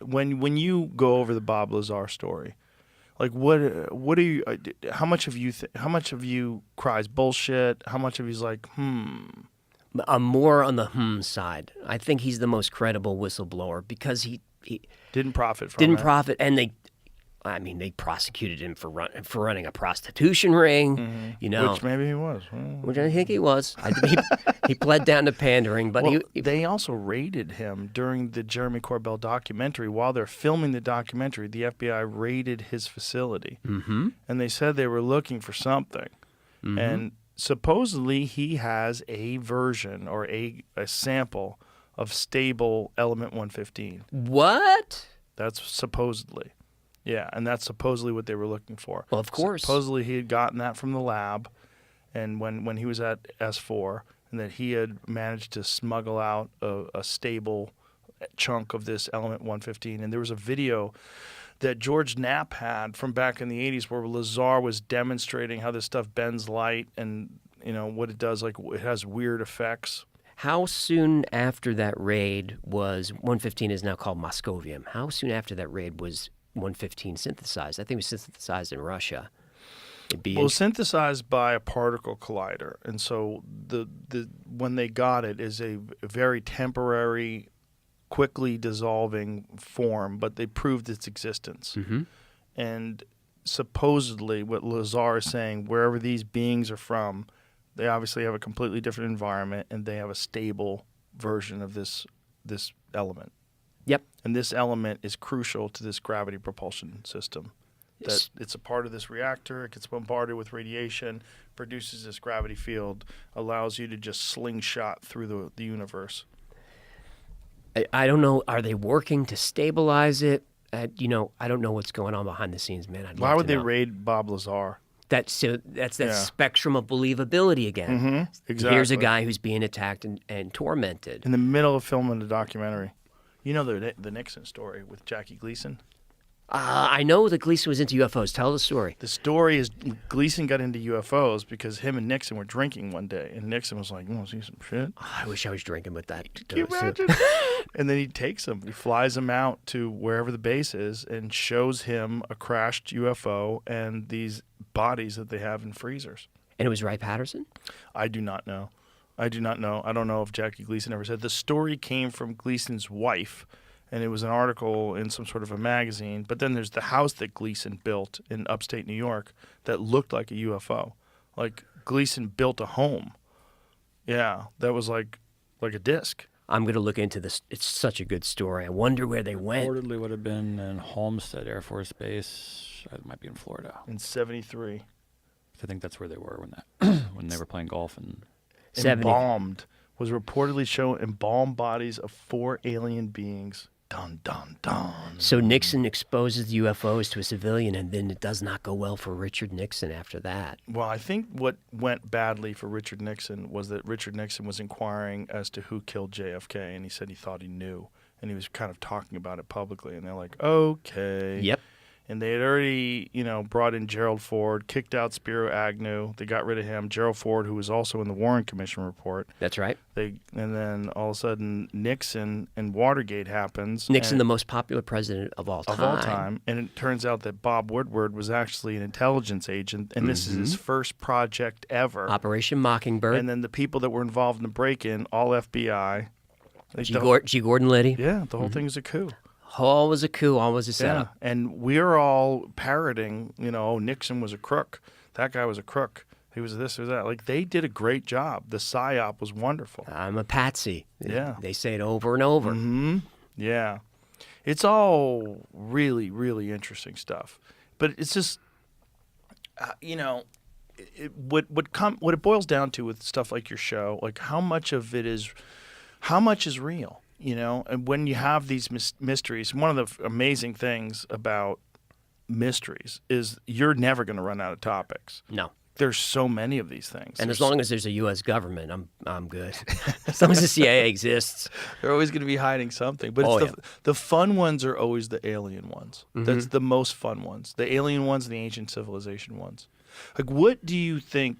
when you go over the Bob Lazar story, like what are you? How much of you cries bullshit? How much of you's like I'm more on the side. I think he's the most credible whistleblower because he didn't profit from didn't it. profit, and they prosecuted him for running a prostitution ring. Which maybe he was. Which I think he was. He pled down to pandering, but they also raided him during the Jeremy Corbell documentary. While they're filming the documentary, the FBI raided his facility, and they said they were looking for something, and supposedly he has a version or a sample of stable element 115. What? That's supposedly. Yeah, and that's supposedly what they were looking for. Well, of course. Supposedly he had gotten that from the lab, and when he was at S4, and that he had managed to smuggle out a stable chunk of this element 115. And there was a video that George Knapp had from back in the 80s where Lazar was demonstrating how this stuff bends light and, what it does, like it has weird effects. How soon after that raid was 115 is now called Moscovium? How soon after that raid was 115 synthesized? I think it was synthesized in Russia. Synthesized by a particle collider, and so the when they got it is a very temporary, quickly dissolving form, but they proved its existence. And supposedly, what Lazar is saying, wherever these beings are from, they obviously have a completely different environment, and they have a stable version of this element. Yep. And this element is crucial to this gravity propulsion system. That it's a part of this reactor. It gets bombarded with radiation, produces this gravity field, allows you to just slingshot through the universe. I don't know. Are they working to stabilize it? I don't know what's going on behind the scenes, man. Why would they raid Bob Lazar? That's that spectrum of believability again. Exactly. Here's a guy who's being attacked and tormented. In the middle of filming the documentary. You know the Nixon story with Jackie Gleason? I know that Gleason was into UFOs. Tell the story. The story is Gleason got into UFOs because him and Nixon were drinking one day, and Nixon was like, "You want to see some shit?" I wish I was drinking with that. Can you imagine? And then he takes him. He flies him out to wherever the base is and shows him a crashed UFO and these bodies that they have in freezers. And it was Wright-Patterson? I do not know. I don't know if Jackie Gleason ever said. The story came from Gleason's wife, and it was an article in some sort of a magazine. But then there's the house that Gleason built in upstate New York that looked like a UFO. Like Gleason built a home. Yeah, that was like a disc. I'm going to look into this. It's such a good story. I wonder where they went. Reportedly would have been in Homestead Air Force Base. It might be in Florida. In 73. I think that's where they were when they were playing golf. And embalmed. Was reportedly shown embalmed bodies of 4 alien beings. Dun, dun, dun. So Nixon exposes the UFOs to a civilian, and then it does not go well for Richard Nixon after that. Well, I think what went badly for Richard Nixon was that Richard Nixon was inquiring as to who killed JFK, and he said he thought he knew. And he was kind of talking about it publicly, and they're like, okay. Yep. And they had already, brought in Gerald Ford, kicked out Spiro Agnew. They got rid of him. Gerald Ford, who was also in the Warren Commission report. That's right. And then all of a sudden, Nixon and Watergate happens. Nixon, the most popular president of all time. Of all time. And it turns out that Bob Woodward was actually an intelligence agent, and this is his first project ever. Operation Mockingbird. And then the people that were involved in the break-in, all FBI. G. Gordon Liddy. Yeah, the whole thing is a coup. All was a coup, all was a setup. Yeah, and we're all parroting, Nixon was a crook. That guy was a crook. He was this or that. Like, they did a great job. The PSYOP was wonderful. I'm a patsy. Yeah. They say it over and over. Mm-hmm. Yeah. It's all really, really interesting stuff. But it's just, what it boils down to with stuff like your show, like how much is real? And when you have these mysteries, one of the amazing things about mysteries is you're never going to run out of topics. No. There's so many of these things. And as long as there's a U.S. government, I'm good. As long as the CIA exists. They're always going to be hiding something. But the fun ones are always the alien ones. Mm-hmm. That's the most fun ones. The alien ones and the ancient civilization ones. Like, what do you think